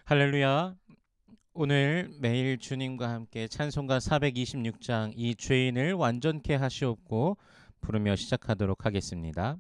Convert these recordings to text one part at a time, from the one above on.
할렐루야. 오늘 매일 주님과 함께 찬송가 426장 이 죄인을 완전케 하시옵고 부르며 시작하도록 하겠습니다.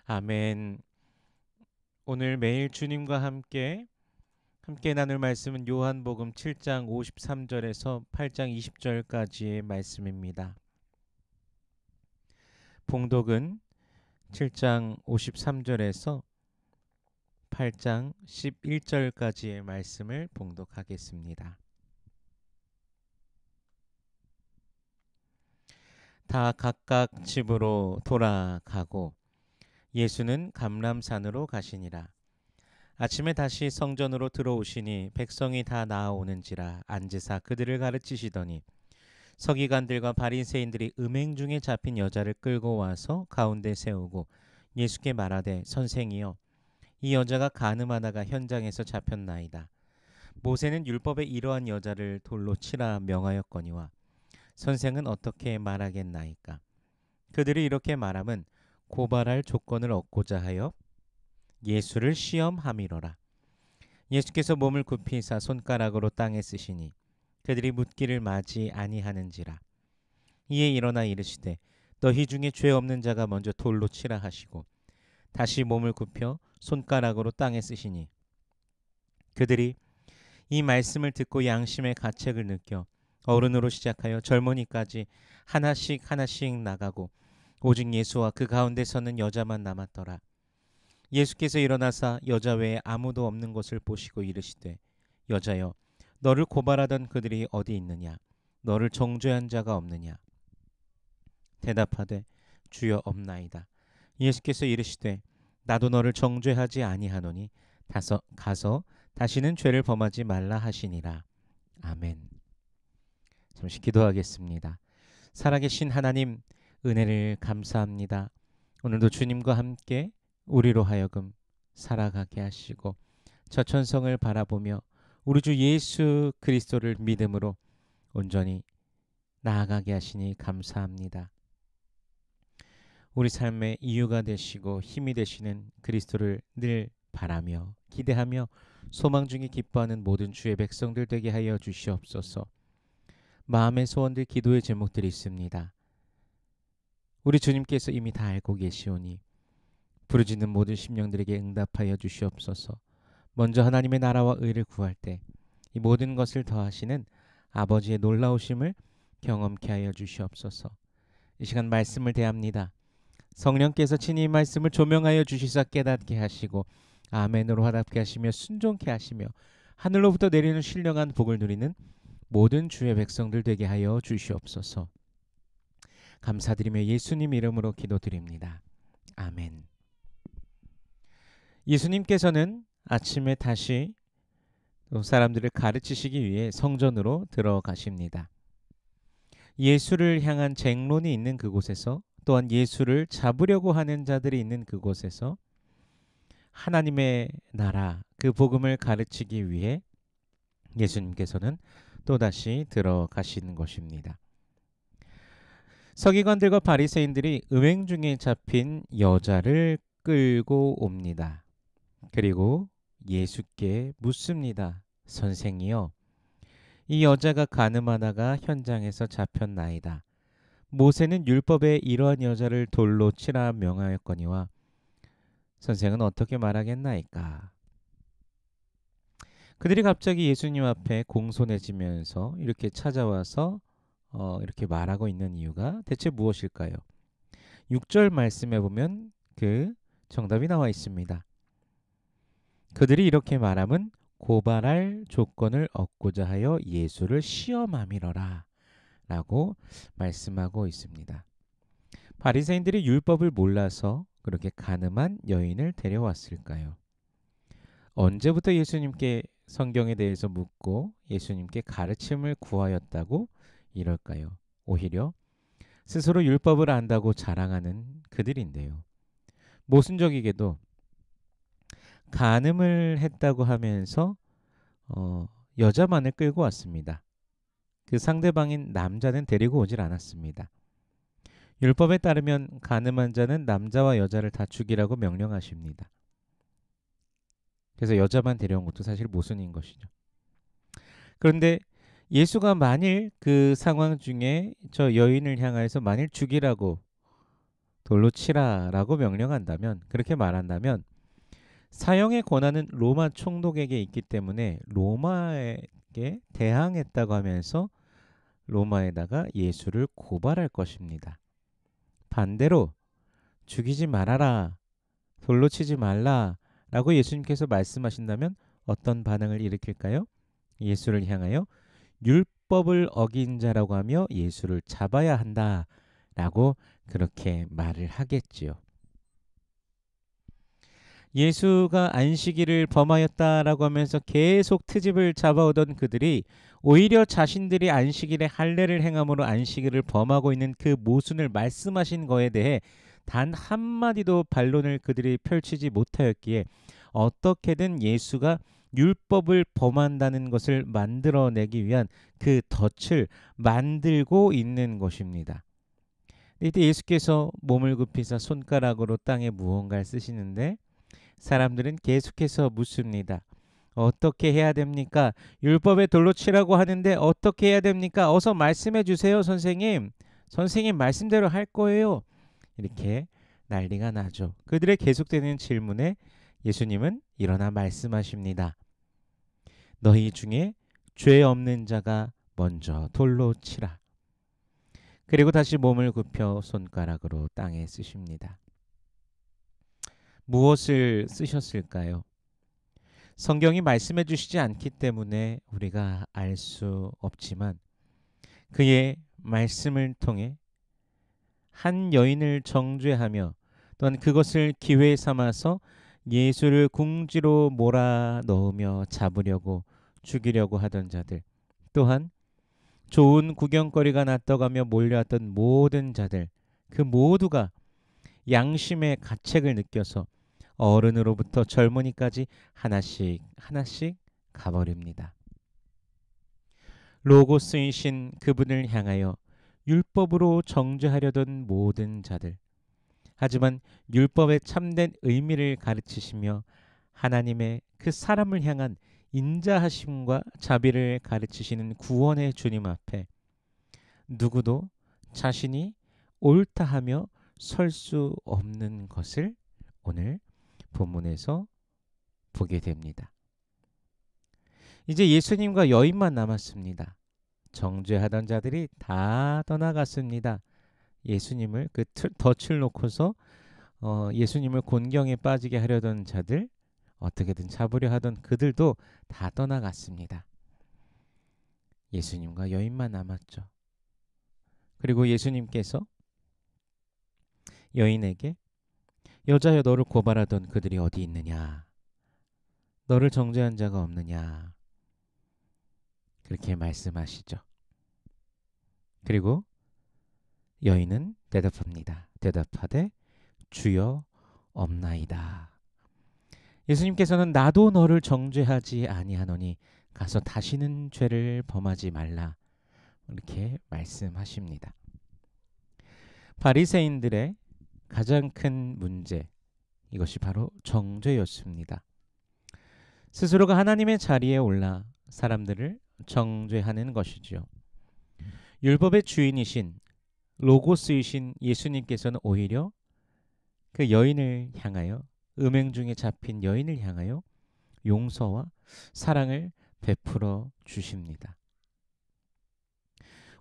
아멘. 오늘 매일 주님과 함께 나눌 말씀은 요한복음 7장 53절에서 8장 20절까지의 말씀입니다. 봉독은 7장 53절에서 8장 11절까지의 말씀을 봉독하겠습니다. 다 각각 집으로 돌아가고 예수는 감람산으로 가시니라. 아침에 다시 성전으로 들어오시니 백성이 다 나아오는지라 앉으사 그들을 가르치시더니 서기관들과 바리새인들이 음행 중에 잡힌 여자를 끌고 와서 가운데 세우고 예수께 말하되 선생이여 이 여자가 간음하다가 현장에서 잡혔나이다. 모세는 율법에 이러한 여자를 돌로 치라 명하였거니와 선생은 어떻게 말하겠나이까? 그들이 이렇게 말함은 고발할 조건을 얻고자 하여 예수를 시험함이로라. 예수께서 몸을 굽히사 손가락으로 땅에 쓰시니 그들이 묻기를 마지 아니하는지라. 이에 일어나 이르시되 너희 중에 죄 없는 자가 먼저 돌로 치라 하시고 다시 몸을 굽혀 손가락으로 땅에 쓰시니 그들이 이 말씀을 듣고 양심의 가책을 느껴 어른으로 시작하여 젊은이까지 하나씩 나가고 오직 예수와 그 가운데 서는 여자만 남았더라. 예수께서 일어나사 여자 외에 아무도 없는 것을 보시고 이르시되 여자여 너를 고발하던 그들이 어디 있느냐? 너를 정죄한 자가 없느냐? 대답하되 주여 없나이다. 예수께서 이르시되 나도 너를 정죄하지 아니하노니 가서 다시는 죄를 범하지 말라 하시니라. 아멘. 잠시 기도하겠습니다. 살아계신 하나님 은혜를 감사합니다. 오늘도 주님과 함께 우리로 하여금 살아가게 하시고 저천성을 바라보며 우리 주 예수 그리스도를 믿음으로 온전히 나아가게 하시니 감사합니다. 우리 삶의 이유가 되시고 힘이 되시는 그리스도를 늘 바라며 기대하며 소망 중에 기뻐하는 모든 주의 백성들 되게 하여 주시옵소서. 마음의 소원들 기도의 제목들이 있습니다. 우리 주님께서 이미 다 알고 계시오니 부르짖는 모든 심령들에게 응답하여 주시옵소서. 먼저 하나님의 나라와 의를 구할 때 이 모든 것을 더하시는 아버지의 놀라우심을 경험케 하여 주시옵소서. 이 시간 말씀을 대합니다. 성령께서 친히 이 말씀을 조명하여 주시사 깨닫게 하시고 아멘으로 화답케 하시며 순종케 하시며 하늘로부터 내리는 신령한 복을 누리는 모든 주의 백성들 되게 하여 주시옵소서. 감사드리며 예수님 이름으로 기도드립니다. 아멘. 예수님께서는 아침에 다시 또 사람들을 가르치시기 위해 성전으로 들어가십니다. 예수를 향한 쟁론이 있는 그곳에서, 또한 예수를 잡으려고 하는 자들이 있는 그곳에서 하나님의 나라, 그 복음을 가르치기 위해 예수님께서는 또다시 들어가시는 것입니다. 서기관들과 바리새인들이 음행 중에 잡힌 여자를 끌고 옵니다. 그리고 예수께 묻습니다. 선생이여, 이 여자가 가늠하다가 현장에서 잡혔나이다. 모세는 율법에 이러한 여자를 돌로 치라 명하였거니와 선생은 어떻게 말하겠나이까? 그들이 갑자기 예수님 앞에 공손해지면서 이렇게 찾아와서 이렇게 말하고 있는 이유가 대체 무엇일까요? 6절 말씀에 보면 그 정답이 나와 있습니다. 그들이 이렇게 말함은 고발할 조건을 얻고자 하여 예수를 시험함이러라 라고 말씀하고 있습니다. 바리새인들이 율법을 몰라서 그렇게 가늠한 여인을 데려왔을까요? 언제부터 예수님께 성경에 대해서 묻고 예수님께 가르침을 구하였다고 이럴까요? 오히려 스스로 율법을 안다고 자랑하는 그들인데요. 모순적이게도 간음을 했다고 하면서 여자만을 끌고 왔습니다. 그 상대방인 남자는 데리고 오질 않았습니다. 율법에 따르면 간음한 자는 남자와 여자를 다 죽이라고 명령하십니다. 그래서 여자만 데려온 것도 사실 모순인 것이죠. 그런데 예수가 만일 그 상황 중에 저 여인을 향하여서 만일 죽이라고 돌로 치라라고 명령한다면, 그렇게 말한다면 사형의 권한은 로마 총독에게 있기 때문에 로마에게 대항했다고 하면서 로마에다가 예수를 고발할 것입니다. 반대로 죽이지 말아라, 돌로 치지 말라 라고 예수님께서 말씀하신다면 어떤 반응을 일으킬까요? 예수를 향하여 율법을 어긴 자라고 하며 예수를 잡아야 한다 라고 그렇게 말을 하겠지요. 예수가 안식일을 범하였다라고 하면서 계속 트집을 잡아오던 그들이 오히려 자신들이 안식일에 할례를 행함으로 안식일을 범하고 있는 그 모순을 말씀하신 거에 대해 단 한마디도 반론을 그들이 펼치지 못하였기에 어떻게든 예수가 율법을 범한다는 것을 만들어내기 위한 그 덫을 만들고 있는 것입니다. 이때 예수께서 몸을 굽히사 손가락으로 땅에 무언가를 쓰시는데 사람들은 계속해서 묻습니다. 어떻게 해야 됩니까? 율법에 돌로 치라고 하는데 어떻게 해야 됩니까? 어서 말씀해 주세요, 선생님. 선생님 말씀대로 할 거예요. 이렇게 난리가 나죠. 그들의 계속되는 질문에 예수님은 일어나 말씀하십니다. 너희 중에 죄 없는 자가 먼저 돌로 치라. 그리고 다시 몸을 굽혀 손가락으로 땅에 쓰십니다. 무엇을 쓰셨을까요? 성경이 말씀해 주시지 않기 때문에 우리가 알 수 없지만 그의 말씀을 통해 한 여인을 정죄하며 또한 그것을 기회 삼아서 예수를 궁지로 몰아넣으며 잡으려고 죽이려고 하던 자들, 또한 좋은 구경거리가 낯떠가며 몰려왔던 모든 자들, 그 모두가 양심의 가책을 느껴서 어른으로부터 젊은이까지 하나씩 하나씩 가버립니다. 로고스이신 그분을 향하여 율법으로 정죄하려던 모든 자들, 하지만 율법의 참된 의미를 가르치시며 하나님의 그 사람을 향한 인자하심과 자비를 가르치시는 구원의 주님 앞에 누구도 자신이 옳다 하며 설 수 없는 것을 오늘 본문에서 보게 됩니다. 이제 예수님과 여인만 남았습니다. 정죄하던 자들이 다 떠나갔습니다. 예수님을 그 덫을 놓고서 예수님을 곤경에 빠지게 하려던 자들, 어떻게든 잡으려 하던 그들도 다 떠나갔습니다. 예수님과 여인만 남았죠. 그리고 예수님께서 여인에게 여자여 너를 고발하던 그들이 어디 있느냐? 너를 정죄한 자가 없느냐? 그렇게 말씀하시죠. 그리고 여인은 대답합니다. 대답하되 주여 없나이다. 예수님께서는 나도 너를 정죄하지 아니하노니 가서 다시는 죄를 범하지 말라. 이렇게 말씀하십니다. 바리새인들의 가장 큰 문제, 이것이 바로 정죄였습니다. 스스로가 하나님의 자리에 올라 사람들을 정죄하는 것이죠. 율법의 주인이신 로고스이신 예수님께서는 오히려 그 여인을 향하여, 음행 중에 잡힌 여인을 향하여 용서와 사랑을 베풀어 주십니다.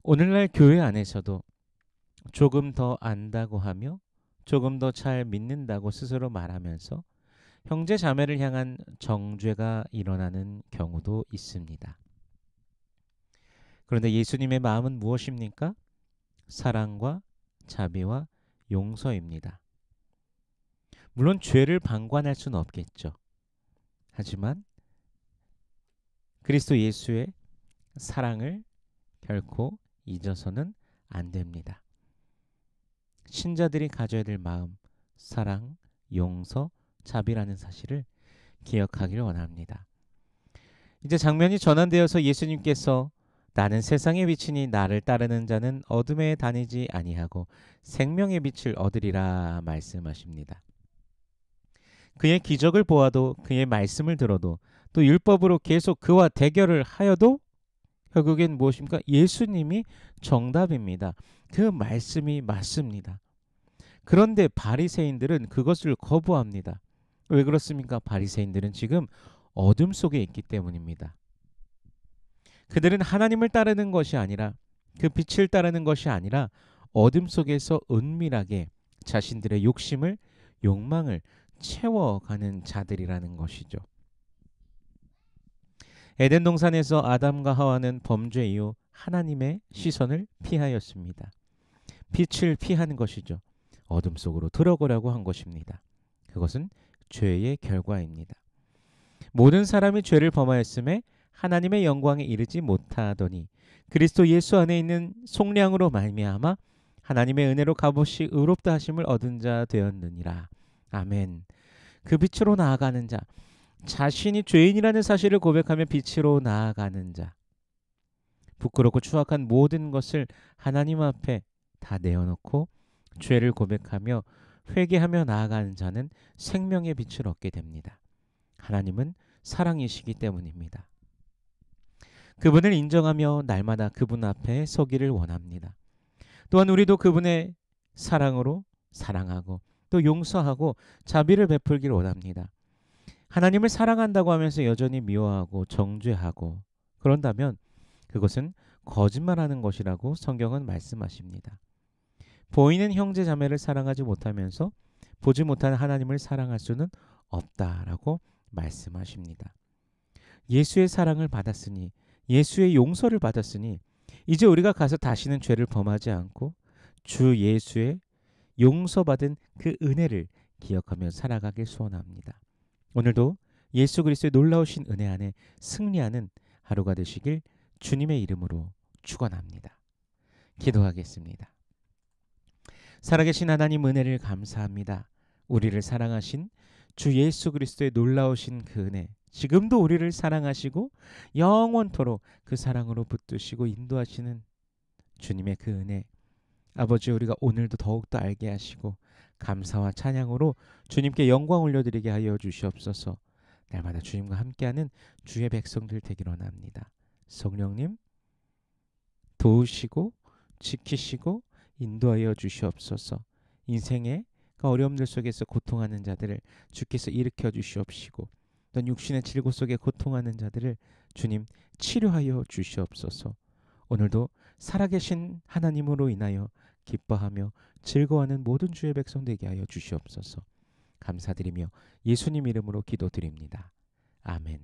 오늘날 교회 안에서도 조금 더 안다고 하며 조금 더 잘 믿는다고 스스로 말하면서 형제 자매를 향한 정죄가 일어나는 경우도 있습니다. 그런데 예수님의 마음은 무엇입니까? 사랑과 자비와 용서입니다. 물론 죄를 방관할 수는 없겠죠. 하지만 그리스도 예수의 사랑을 결코 잊어서는 안 됩니다. 신자들이 가져야 될 마음, 사랑, 용서, 자비라는 사실을 기억하기를 원합니다. 이제 장면이 전환되어서 예수님께서 나는 세상의 빛이니 나를 따르는 자는 어둠에 다니지 아니하고 생명의 빛을 얻으리라 말씀하십니다. 그의 기적을 보아도 그의 말씀을 들어도 또 율법으로 계속 그와 대결을 하여도 결국엔 무엇입니까? 예수님이 정답입니다. 그 말씀이 맞습니다. 그런데 바리새인들은 그것을 거부합니다. 왜 그렇습니까? 바리새인들은 지금 어둠 속에 있기 때문입니다. 그들은 하나님을 따르는 것이 아니라, 그 빛을 따르는 것이 아니라 어둠 속에서 은밀하게 자신들의 욕심을, 욕망을 채워가는 자들이라는 것이죠. 에덴 동산에서 아담과 하와는 범죄 이후 하나님의 시선을 피하였습니다. 빛을 피하는 것이죠. 어둠 속으로 들어가려고 한 것입니다. 그것은 죄의 결과입니다. 모든 사람이 죄를 범하였음에 하나님의 영광에 이르지 못하더니 그리스도 예수 안에 있는 속량으로 말미암아 하나님의 은혜로 값없이 의롭다 하심을 얻은 자 되었느니라. 아멘. 그 빛으로 나아가는 자, 자신이 죄인이라는 사실을 고백하며 빛으로 나아가는 자, 부끄럽고 추악한 모든 것을 하나님 앞에 다 내어놓고 죄를 고백하며 회개하며 나아가는 자는 생명의 빛을 얻게 됩니다. 하나님은 사랑이시기 때문입니다. 그분을 인정하며 날마다 그분 앞에 서기를 원합니다. 또한 우리도 그분의 사랑으로 사랑하고 또 용서하고 자비를 베풀기를 원합니다. 하나님을 사랑한다고 하면서 여전히 미워하고 정죄하고 그런다면 그것은 거짓말하는 것이라고 성경은 말씀하십니다. 보이는 형제 자매를 사랑하지 못하면서 보지 못하는 하나님을 사랑할 수는 없다라고 말씀하십니다. 예수의 사랑을 받았으니, 예수의 용서를 받았으니 이제 우리가 가서 다시는 죄를 범하지 않고 주 예수의 용서받은 그 은혜를 기억하며 살아가길 소원합니다. 오늘도 예수 그리스도의 놀라우신 은혜 안에 승리하는 하루가 되시길 주님의 이름으로 축원합니다. 기도하겠습니다. 살아계신 하나님 은혜를 감사합니다. 우리를 사랑하신 주 예수 그리스도의 놀라우신 그 은혜, 지금도 우리를 사랑하시고 영원토록 그 사랑으로 붙드시고 인도하시는 주님의 그 은혜, 아버지 우리가 오늘도 더욱더 알게 하시고 감사와 찬양으로 주님께 영광 올려드리게 하여 주시옵소서. 날마다 주님과 함께하는 주의 백성들 되기를 원합니다. 성령님 도우시고 지키시고 인도하여 주시옵소서. 인생의 그 어려움들 속에서 고통하는 자들을 주께서 일으켜 주시옵시고, 또 육신의 질고 속에 고통하는 자들을 주님 치료하여 주시옵소서. 오늘도 살아계신 하나님으로 인하여 기뻐하며 즐거워하는 모든 주의 백성 되게 하여 주시옵소서. 감사드리며 예수님 이름으로 기도드립니다. 아멘.